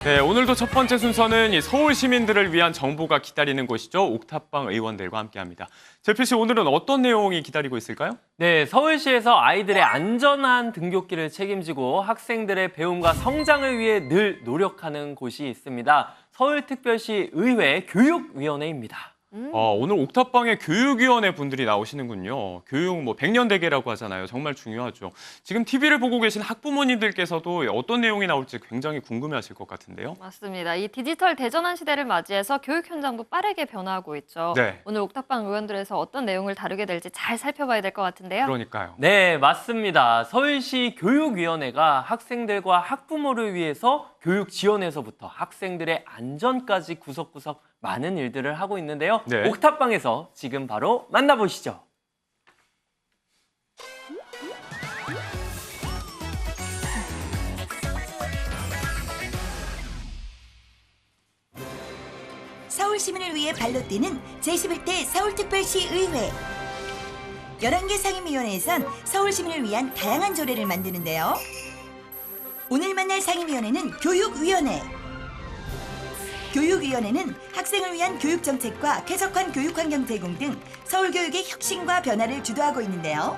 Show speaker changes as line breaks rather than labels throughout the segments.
네, 오늘도 첫 번째 순서는 이 서울 시민들을 위한 정보가 기다리는 곳이죠. 옥탑방 의원들과 함께합니다. 제필 씨, 오늘은 어떤 내용이 기다리고 있을까요?
네, 서울시에서 아이들의 안전한 등굣길을 책임지고 학생들의 배움과 성장을 위해 늘 노력하는 곳이 있습니다. 서울특별시 의회 교육위원회입니다.
오늘 옥탑방에 교육위원회 분들이 나오시는군요. 교육 100년 대계라고 하잖아요. 정말 중요하죠. 지금 TV를 보고 계신 학부모님들께서도 어떤 내용이 나올지 굉장히 궁금해하실 것 같은데요.
맞습니다. 이 디지털 대전환 시대를 맞이해서 교육 현장도 빠르게 변화하고 있죠.
네.
오늘 옥탑방 의원들에서 어떤 내용을 다루게 될지 잘 살펴봐야 될 것 같은데요.
그러니까요.
네, 맞습니다. 서울시 교육위원회가 학생들과 학부모를 위해서 교육 지원에서부터 학생들의 안전까지 구석구석 많은 일들을 하고 있는데요.
네.
옥탑방에서 지금 바로 만나보시죠.
서울 시민을 위해 발로 뛰는 제11대 서울특별시 의회. 11개 상임위원회에선 서울 시민을 위한 다양한 조례를 만드는데요. 오늘 만날 상임위원회는 교육위원회. 교육위원회는 학생을 위한 교육정책과 쾌적한 교육환경 제공 등 서울교육의 혁신과 변화를 주도하고 있는데요.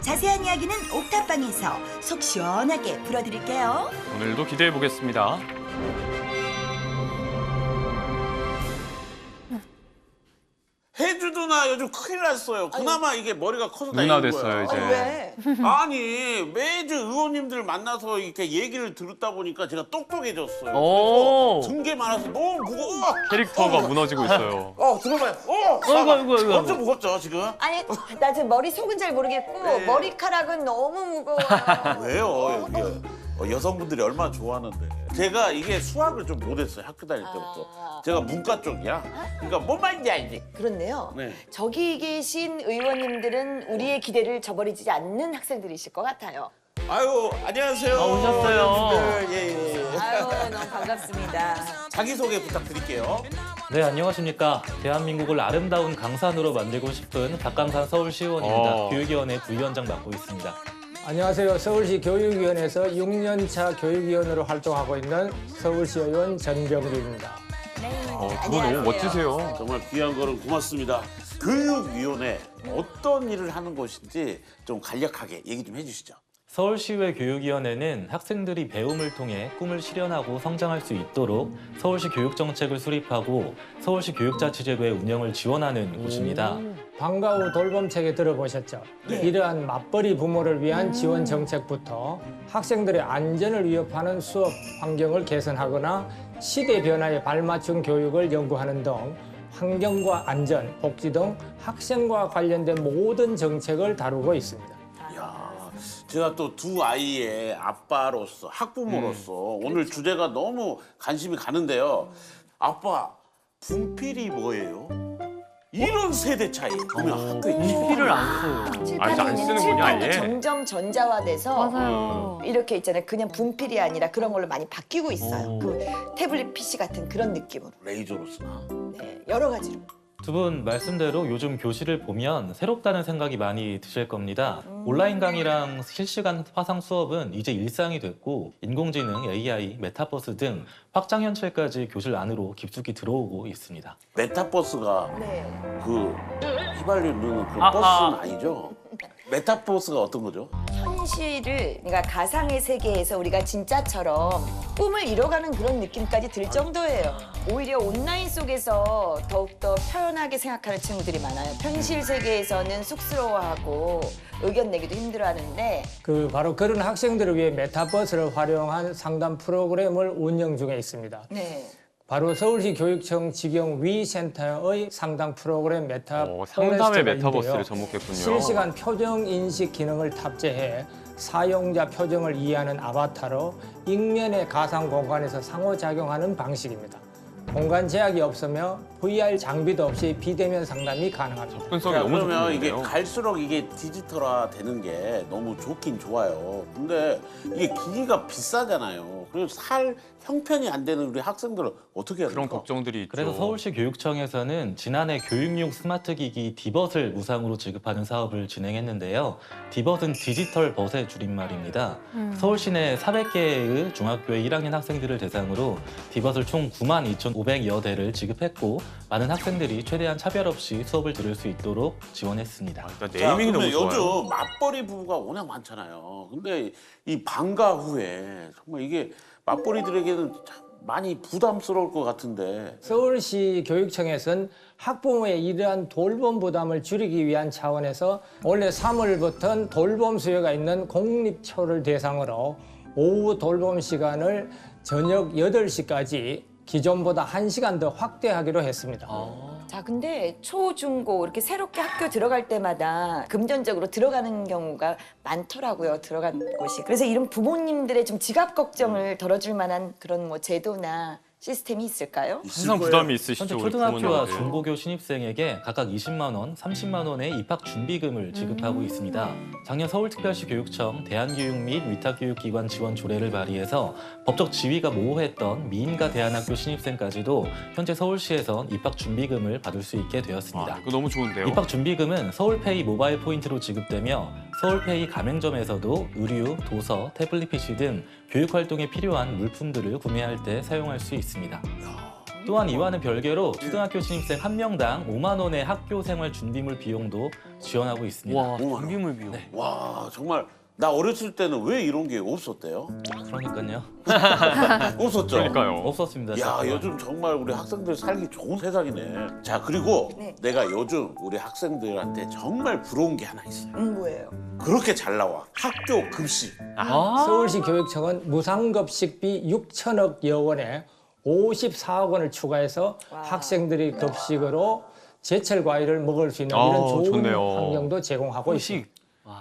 자세한 이야기는 옥탑방에서 속 시원하게 풀어드릴게요.
오늘도 기대해 보겠습니다.
혜주 누나 요즘 큰일 났어요. 그나마 이게 머리가 커서
누나
다행인
됐어요,
거야.
이제.
아니 매주 의원님들 만나서 이렇게 얘기를 들었다 보니까 제가 똑똑해졌어요.
오.
그래서 든 게 많아서 너무 무거워.
캐릭터가 무너지고 있어요.
들어봐요.
아이고.
엄청 무겁죠 지금?
아니, 나 지금 머리 속은 잘 모르겠고
네.
머리카락은 너무 무거워요.
왜요? 여기 여성분들이 얼마나 좋아하는데. 제가 이게 수학을 좀 못했어요 학교 다닐 때부터. 제가 문과 쪽이야. 그러니까 뭔 말인지 알지?
그렇네요.
네.
저기 계신 의원님들은 우리의 기대를 저버리지 않는 학생들이실 것 같아요.
아유 안녕하세요.
오셨어요.
여러분들. 예.
아유, 너무 반갑습니다.
자기소개 부탁드릴게요.
네, 안녕하십니까. 대한민국을 아름다운 강산으로 만들고 싶은 박강산 서울시의원입니다. 교육위원회 부위원장 맡고 있습니다.
안녕하세요. 서울시 교육위원회에서 6년차 교육위원으로 활동하고 있는 서울시 의원 전병규입니다.
두 분 너무 멋지세요.
정말 귀한 거는 고맙습니다. 교육위원회 어떤 일을 하는 곳인지 좀 간략하게 얘기 좀 해주시죠.
서울시의회 교육위원회는 학생들이 배움을 통해 꿈을 실현하고 성장할 수 있도록 서울시 교육정책을 수립하고 서울시 교육자치제도의 운영을 지원하는 곳입니다.
방과 후 돌봄책에 들어보셨죠? 이러한 맞벌이 부모를 위한 지원 정책부터 학생들의 안전을 위협하는 수업 환경을 개선하거나 시대 변화에 발맞춘 교육을 연구하는 등 환경과 안전, 복지 등 학생과 관련된 모든 정책을 다루고 있습니다.
제가 또 두 아이의 아빠로서 학부모로서 오늘 주제가 너무 관심이 가는데요. 아빠, 분필이 뭐예요? 이런 세대 차이 보면 학교에
필을 안 써요.
7,
아, 이제 안
8학년은
쓰는군요, 아예.
점점 전자화돼서
맞아요.
이렇게 있잖아요. 그냥 분필이 아니라 그런 걸로 많이 바뀌고 있어요.
오.
그 태블릿 PC 같은 그런 느낌으로.
레이저로 쓰나?
네, 여러 가지로.
두 분 말씀대로 요즘 교실을 보면 새롭다는 생각이 많이 드실 겁니다. 온라인 강의랑 실시간 화상 수업은 이제 일상이 됐고 인공지능, AI, 메타버스 등 확장 현실까지 교실 안으로 깊숙이 들어오고 있습니다.
메타버스가
네.
그 휘발유 넣는 그
아하.
버스는 아니죠? 메타버스가 어떤 거죠?
현실을, 그러니까 가상의 세계에서 우리가 진짜처럼 꿈을 이뤄가는 그런 느낌까지 들 정도예요. 오히려 온라인 속에서 더욱더 편하게 생각하는 친구들이 많아요. 현실 세계에서는 쑥스러워하고 의견 내기도 힘들어하는데
바로 그런 학생들을 위해 메타버스를 활용한 상담 프로그램을 운영 중에 있습니다.
네.
바로 서울시 교육청 직영 위센터의 상담 프로그램
상담의 메타버스를 접목했군요.
실시간 표정 인식 기능을 탑재해 사용자 표정을 이해하는 아바타로 익면의 가상 공간에서 상호작용하는 방식입니다. 공간 제약이 없으며 VR 장비도 없이 비대면 상담이 가능합니다.
접근성이
자,
너무
그러면 이게
좋은데요.
갈수록 이게 디지털화 되는 게 너무 좋긴 좋아요. 근데 이게 기기가 비싸잖아요. 그리고 살 형편이 안 되는 우리 학생들은 어떻게 해야
그런
될까?
걱정들이 있죠.
그래서 서울시 교육청에서는 지난해 교육용 스마트 기기 디벗을 무상으로 지급하는 사업을 진행했는데요. 디벗은 디지털 벗의 줄임말입니다. 서울시 내 400개의 중학교의 1학년 학생들을 대상으로 디벗을 총 92,500여 대를 지급했고 많은 학생들이 최대한 차별 없이 수업을 들을 수 있도록 지원했습니다.
일단
자,
네이밍이 너무
그러면
좋아요.
요즘 맞벌이 부부가 워낙 많잖아요. 근데 이 방과 후에 정말 이게 맞벌이들에게는 참 많이 부담스러울 것 같은데.
서울시 교육청에서는 학부모의 이러한 돌봄 부담을 줄이기 위한 차원에서 올해 3월부터 돌봄 수요가 있는 공립초를 대상으로 오후 돌봄 시간을 저녁 8시까지 기존보다 1시간 더 확대하기로 했습니다.
자, 근데 초, 중, 고 이렇게 새롭게 학교 들어갈 때마다 금전적으로 들어가는 경우가 많더라고요. 들어간 곳이. 그래서 이런 부모님들의 좀 지갑 걱정을 덜어줄 만한 그런 뭐 제도나 시스템이 있을까요?
항상 부담이 있으시죠.
현재
우리
초등학교와
부모님들.
중고교 신입생에게 각각 20만 원, 30만 원의 입학 준비금을 지급하고 있습니다. 작년 서울특별시 교육청 대안교육 및 위탁교육기관 지원 조례를 발의해서 법적 지위가 모호했던 미인가 대안학교 신입생까지도 현재 서울시에선 입학 준비금을 받을 수 있게 되었습니다.
아, 이거 너무 좋은데요.
입학 준비금은 서울페이 모바일 포인트로 지급되며 서울페이 가맹점에서도 의류, 도서, 태블릿 PC 등 교육 활동에 필요한 물품들을 구매할 때 사용할 수 있습니다. 또한 이와는 별개로 초등학교 신입생 1명당 5만 원의 학교 생활 준비물 비용도 지원하고 있습니다.
와, 준비물 비용.
와, 정말 나 어렸을 때는 왜 이런 게 없었대요?
그러니까요.
없었죠?
그러니까요.
없었습니다.
야,
진짜.
요즘 정말 우리 학생들 살기 좋은 세상이네. 자, 그리고
네.
내가 요즘 우리 학생들한테 정말 부러운 게 하나 있어요.
뭐예요?
그렇게 잘 나와. 학교 급식.
서울시 교육청은 무상급식비 6천억여 원에 54억 원을 추가해서 학생들이 급식으로 제철 과일을 먹을 수 있는 이런 좋은
좋네요.
환경도 제공하고 있습니다.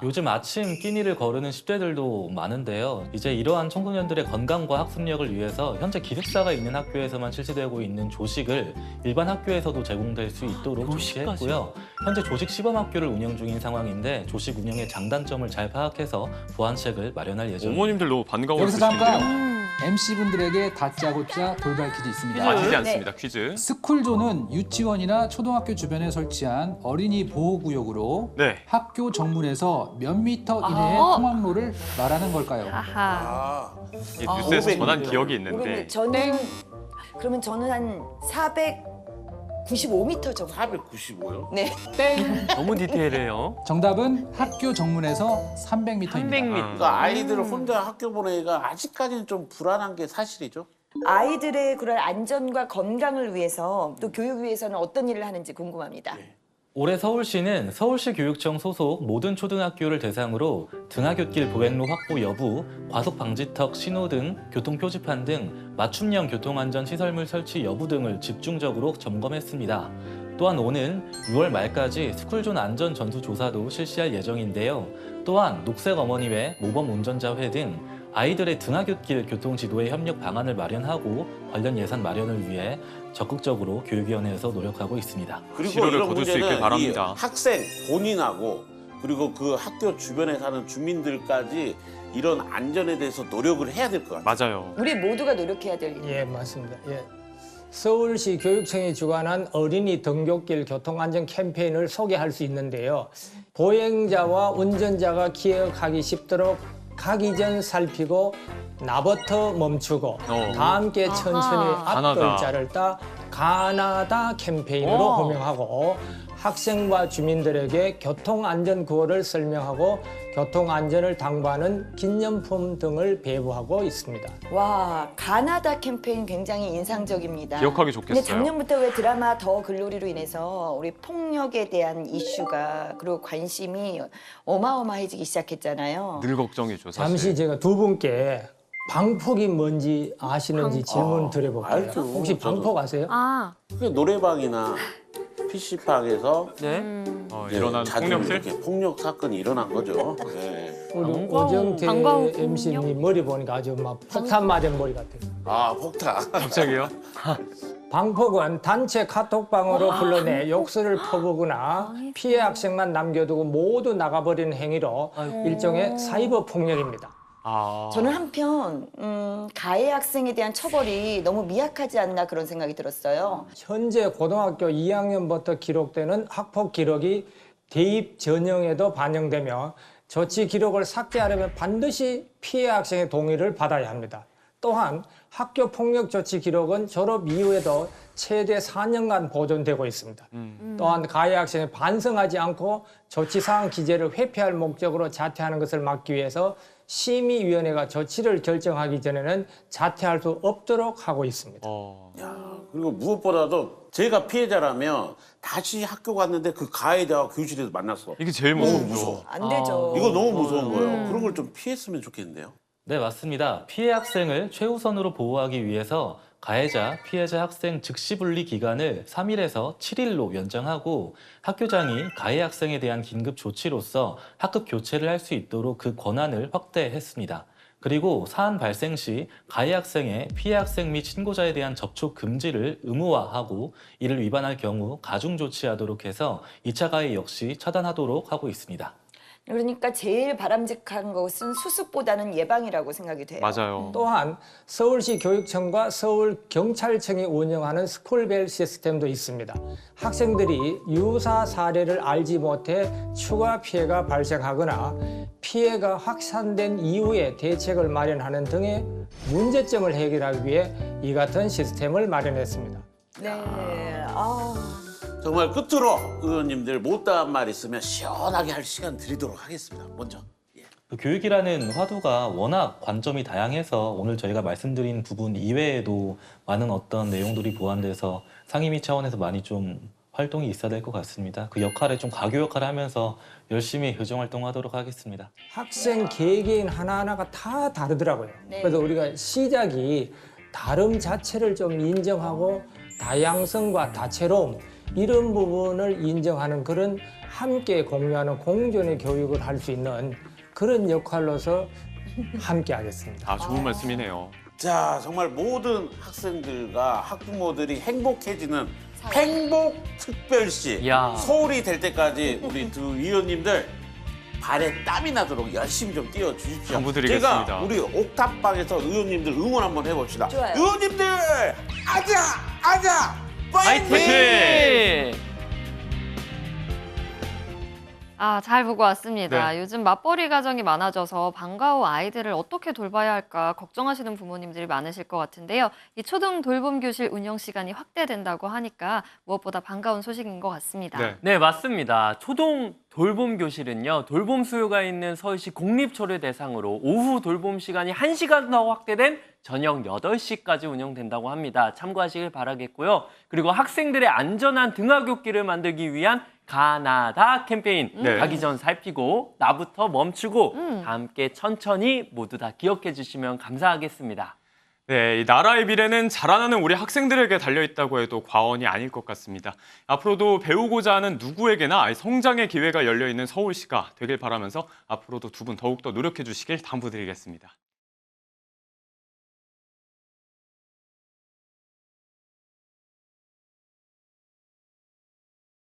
요즘 아침 끼니를 거르는 10대들도 많은데요. 이제 이러한 청소년들의 건강과 학습력을 위해서 현재 기숙사가 있는 학교에서만 실시되고 있는 조식을 일반 학교에서도 제공될 수 있도록 조치했고요. 현재 조식 시범 학교를 운영 중인 상황인데 조식 운영의 장단점을 잘 파악해서 보완책을 마련할 예정입니다.
어머님들 너무 반가워
여기서
하시는데요.
잠깐 MC분들에게 다짜고짜 돌발 퀴즈 있습니다.
아시지 않습니다. 퀴즈.
스쿨존은 유치원이나 초등학교 주변에 설치한 어린이 보호구역으로
네.
학교 정문에서 몇 미터 이내의 통학로를 말하는 걸까요?
아하.
아,
이 뉴스에서
500
전한 기억이
그러면
있는데
저는 그러면 저는 한 495m 정도.
495요?
네.
너무 디테일해요.
정답은 학교 정문에서 300m입니다.
300m.
그러니까 아이들을 혼자 학교 보내기가 아직까지는 좀 불안한 게 사실이죠.
아이들의 그런 안전과 건강을 위해서 또 교육 위해서는 어떤 일을 하는지 궁금합니다.
올해 서울시는 서울시 교육청 소속 모든 초등학교를 대상으로 등하굣길 보행로 확보 여부, 과속 방지턱 신호 등 교통 표지판 등 맞춤형 교통안전 시설물 설치 여부 등을 집중적으로 점검했습니다. 또한 오는 6월 말까지 스쿨존 안전 전수 조사도 실시할 예정인데요. 또한 녹색 어머니회, 모범 운전자회 등 아이들의 등하굣길 교통지도에 협력 방안을 마련하고 관련 예산 마련을 위해 적극적으로 교육위원회에서 노력하고 있습니다.
그리고
치료를
이런
거둘 수
문제는
있길 바랍니다.
이 학생 본인하고 그리고 그 학교 주변에 사는 주민들까지 이런 안전에 대해서 노력을 해야 될 것 같아요.
맞아요.
우리 모두가 노력해야 될 일.
예, 맞습니다. 예. 서울시 교육청이 주관한 어린이 등굣길 교통안전 캠페인을 소개할 수 있는데요. 보행자와 운전자가 기억하기 쉽도록 가기 전 살피고 나부터 멈추고 다 함께 천천히 앞
가나다.
글자를 따 가나다 캠페인으로
오.
호명하고 학생과 주민들에게 교통안전 구호를 설명하고 교통안전을 당부하는 기념품 등을 배부하고 있습니다.
와, 가나다 캠페인 굉장히 인상적입니다.
기억하기
근데
좋겠어요.
작년부터 왜 드라마 더 글로리로 인해서 우리 폭력에 대한 이슈가 그리고 관심이 어마어마해지기 시작했잖아요.
늘 걱정이죠. 사실.
잠시 제가 두 분께 방폭이 뭔지 아시는지 질문 드려볼게요.
알죠.
혹시 방폭 아세요?
아,
그게 노래방이나 PC방에서
네.
일어난
자주
폭력들?
이렇게 폭력 사건이 일어난 거죠. 네.
우리 오정태
방과후
MC님 머리 보니까 아주 막 폭탄 맞은 머리 같아요.
아, 폭탄.
갑자기요?
방폭은 단체 카톡방으로 불러내 욕설을 퍼부거나 피해 학생만 남겨두고 모두 나가버리는 행위로 일종의 사이버 폭력입니다.
아.
저는 한편 가해 학생에 대한 처벌이 너무 미약하지 않나 그런 생각이 들었어요.
현재 고등학교 2학년부터 기록되는 학폭 기록이 대입 전형에도 반영되며 조치 기록을 삭제하려면 반드시 피해 학생의 동의를 받아야 합니다. 또한 학교 폭력 조치 기록은 졸업 이후에도 최대 4년간 보존되고 있습니다. 또한 가해 학생이 반성하지 않고 조치사항 기재를 회피할 목적으로 자퇴하는 것을 막기 위해서 심의위원회가 조치를 결정하기 전에는 자퇴할 수 없도록 하고 있습니다.
야, 그리고 무엇보다도 제가 피해자라면 다시 학교 갔는데 그 가해자와 교실에서 만났어.
이게 제일 무서운
무서워.
안 되죠.
이거 너무 무서운 거예요. 그런 걸 좀 피했으면 좋겠는데요.
네, 맞습니다. 피해 학생을 최우선으로 보호하기 위해서 가해자, 피해자 학생 즉시 분리 기간을 3일에서 7일로 연장하고 학교장이 가해 학생에 대한 긴급 조치로서 학급 교체를 할 수 있도록 그 권한을 확대했습니다. 그리고 사안 발생 시 가해 학생의 피해 학생 및 친고자에 대한 접촉 금지를 의무화하고 이를 위반할 경우 가중 조치하도록 해서 2차 가해 역시 차단하도록 하고 있습니다.
그러니까 제일 바람직한 것은 수습보다는 예방이라고 생각이 돼요.
맞아요.
또한 서울시 교육청과 서울경찰청이 운영하는 스쿨벨 시스템도 있습니다. 학생들이 유사 사례를 알지 못해 추가 피해가 발생하거나 피해가 확산된 이후에 대책을 마련하는 등의 문제점을 해결하기 위해 이 같은 시스템을 마련했습니다.
네.
정말 끝으로 의원님들 못다한 말 있으면 시원하게 할 시간 드리도록 하겠습니다. 먼저.
그 교육이라는 화두가 워낙 관점이 다양해서 오늘 저희가 말씀드린 부분 이외에도 많은 어떤 내용들이 보완돼서 상임위 차원에서 많이 좀 활동이 있어야 될 것 같습니다. 그 역할에 좀 가교 역할을 하면서 열심히 교정활동하도록 하겠습니다.
학생 개개인 하나하나가 다 다르더라고요.
네.
그래서 우리가 시작이 다름 자체를 좀 인정하고 다양성과 다채로움 이런 부분을 인정하는 그런 함께 공유하는 공존의 교육을 할 수 있는 그런 역할로서 함께 하겠습니다.
아, 좋은 말씀이네요.
자, 정말 모든 학생들과 학부모들이 행복해지는 행복특별시
야.
서울이 될 때까지 우리 두 위원님들 발에 땀이 나도록 열심히 좀 뛰어주십시오.
당부드리겠습니다.
제가 우리 옥탑방에서 의원님들 응원 한번 해봅시다.
좋아요.
의원님들 아자 파이팅!
화이팅!
아, 잘 보고 왔습니다.
네.
요즘 맞벌이 가정이 많아져서 방과 후 아이들을 어떻게 돌봐야 할까 걱정하시는 부모님들이 많으실 것 같은데요. 이 초등 돌봄 교실 운영 시간이 확대된다고 하니까 무엇보다 반가운 소식인 것 같습니다.
네.
네, 맞습니다. 초등 돌봄 교실은요, 돌봄 수요가 있는 서울시 공립초를 대상으로 오후 돌봄 시간이 1시간 더 확대된 저녁 8시까지 운영된다고 합니다. 참고하시길 바라겠고요. 그리고 학생들의 안전한 등하굣길을 만들기 위한 가나다 캠페인
네.
가기 전 살피고 나부터 멈추고 다 함께 천천히 모두 다 기억해 주시면 감사하겠습니다.
네, 이 나라의 미래는 자라나는 우리 학생들에게 달려있다고 해도 과언이 아닐 것 같습니다. 앞으로도 배우고자 하는 누구에게나 성장의 기회가 열려있는 서울시가 되길 바라면서 앞으로도 두 분 더욱더 노력해 주시길 당부드리겠습니다.